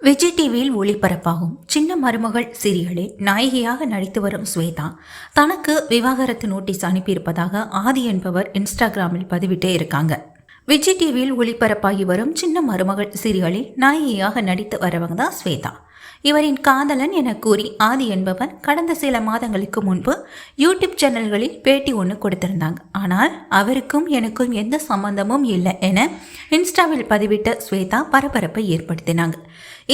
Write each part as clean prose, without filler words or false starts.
விஜய் டிவியில் ஒளிபரப்பாகும் சின்ன மருமகள் சீரியலில் நாயகியாக நடித்து வரும் ஸ்வேதா தனக்கு விவாகரத்து நோட்டீஸ் அனுப்பியிருப்பதாக ஆதி என்பவர் இன்ஸ்டாகிராமில் பதிவிட்டே இருக்காங்க. விஜய் டிவியில் ஒளிபரப்பாகி வரும் சின்ன மருமகள் சீரியலில் நாயகியாக நடித்து வரவங்க தான் ஸ்வேதா. இவரின் காதலன் என கூறி ஆதி என்பவர் கடந்த சில மாதங்களுக்கு முன்பு யூடியூப் சேனல்களில் பேட்டி ஒன்று கொடுத்திருந்தாங்க. ஆனால் அவருக்கும் எனக்கும் எந்த சம்பந்தமும் இல்லை என இன்ஸ்டாவில் பதிவிட்ட ஸ்வேதா பரபரப்பை ஏற்படுத்தினாங்க.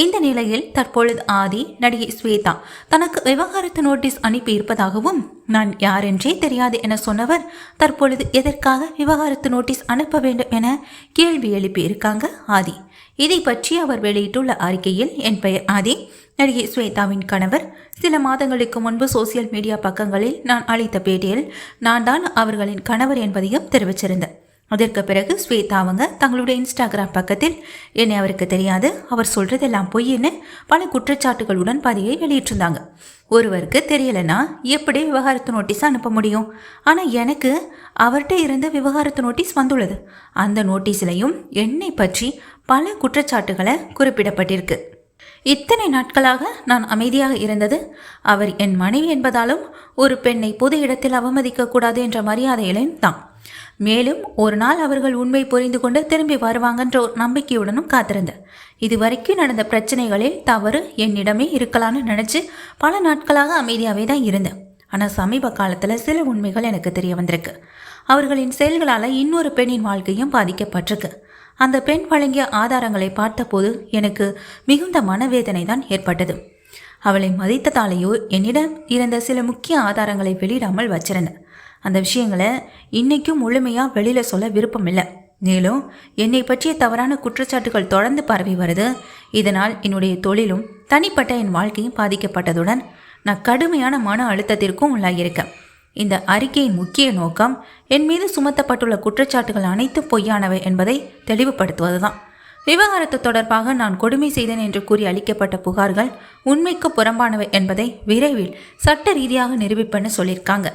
இந்த நிலையில் தற்பொழுது ஆதி நடிகை ஸ்வேதா தனக்கு விவாகரத்து நோட்டீஸ் அனுப்பி இருப்பதாகவும் நான் யாரென்றே தெரியாது என சொன்னவர் தற்பொழுது எதற்காக விவாகரத்து நோட்டீஸ் அனுப்ப வேண்டும் என கேள்வி எழுப்பி இருக்காங்க ஆதி. இதை பற்றி அவர் வெளியிட்டுள்ள அறிக்கையில், என் பெயர் ஆதி, நடிகை ஸ்வேதாவின் கணவர். சில மாதங்களுக்கு முன்பு சோசியல் மீடியா பக்கங்களில் நான் அளித்த பேட்டியில் நான் தான் அவர்களின் கணவர் என்பதையும் தெரிவிச்சிருந்தேன். அதற்கு பிறகு ஸ்வேதா அவங்க தங்களுடைய இன்ஸ்டாகிராம் பக்கத்தில் என்னை அவருக்கு தெரியாது, அவர் சொல்றதெல்லாம் பொய்ன்னு பல குற்றச்சாட்டுகளுடன் பதிவை வெளியிட்டிருந்தாங்க. ஒருவருக்கு தெரியலைன்னா எப்படி விவாகரத்து நோட்டீஸ் அனுப்ப முடியும்? ஆனால் எனக்கு அவர்கிட்ட இருந்து விவாகரத்து நோட்டீஸ் வந்துள்ளது. அந்த நோட்டீஸ்லையும் என்னை பற்றி பல குற்றச்சாட்டுகளை குறிப்பிடப்பட்டிருக்கு. இத்தனை நாட்களாக நான் அமைதியாக இருந்தது அவர் என் மனைவி என்பதாலும் ஒரு பெண்ணை பொது இடத்தில் அவமதிக்க கூடாது என்ற மரியாதையிலும் தான். மேலும் ஒரு நாள் அவர்கள் உண்மை புரிந்து கொண்டு திரும்பி வருவாங்கன்ற ஒரு நம்பிக்கையுடனும் காத்திருந்தேன். இதுவரைக்கும் நடந்த பிரச்சனைகளில் தவறு என்னிடமே இருக்கலாம்னு நினச்சி பல நாட்களாக அமைதியாகவே தான் இருந்தேன். ஆனால் சமீப காலத்தில் சில உண்மைகள் எனக்கு தெரிய வந்திருக்கு. அவர்களின் செயல்களால் இன்னொரு பெண்ணின் வாழ்க்கையும் பாதிக்கப்பட்டிருக்கு. அந்த பெண் வழங்கிய ஆதாரங்களை பார்த்தபோது எனக்கு மிகுந்த மனவேதனை தான் ஏற்பட்டது. அவளை மதித்ததாலேயோ என்னிடம் இருந்த சில முக்கிய ஆதாரங்களை வெளியிடாமல் வச்சிருந்தேன். அந்த விஷயங்களை இன்றைக்கும் முழுமையாக வெளியில் சொல்ல விருப்பம் இல்லை. மேலும் என்னை பற்றிய தவறான குற்றச்சாட்டுகள் தொடர்ந்து பரவி வருது. இதனால் என்னுடைய தொழிலும் தனிப்பட்ட என் வாழ்க்கையும் பாதிக்கப்பட்டதுடன் நான் கடுமையான மன அழுத்தத்திற்கும் உள்ளாகியிருக்கேன். இந்த அறிக்கையின் முக்கிய நோக்கம் என் மீது சுமத்தப்பட்டுள்ள குற்றச்சாட்டுகள் அனைத்தும் பொய்யானவை என்பதை தெளிவுபடுத்துவதுதான். விவாகரத்து தொடர்பாக நான் கொடுமை செய்தேன் என்று கூறி அளிக்கப்பட்ட புகார்கள் உண்மைக்கு புறம்பானவை என்பதை விரைவில் சட்ட ரீதியாக நிரூபிப்பேன்னு சொல்லியிருக்காங்க.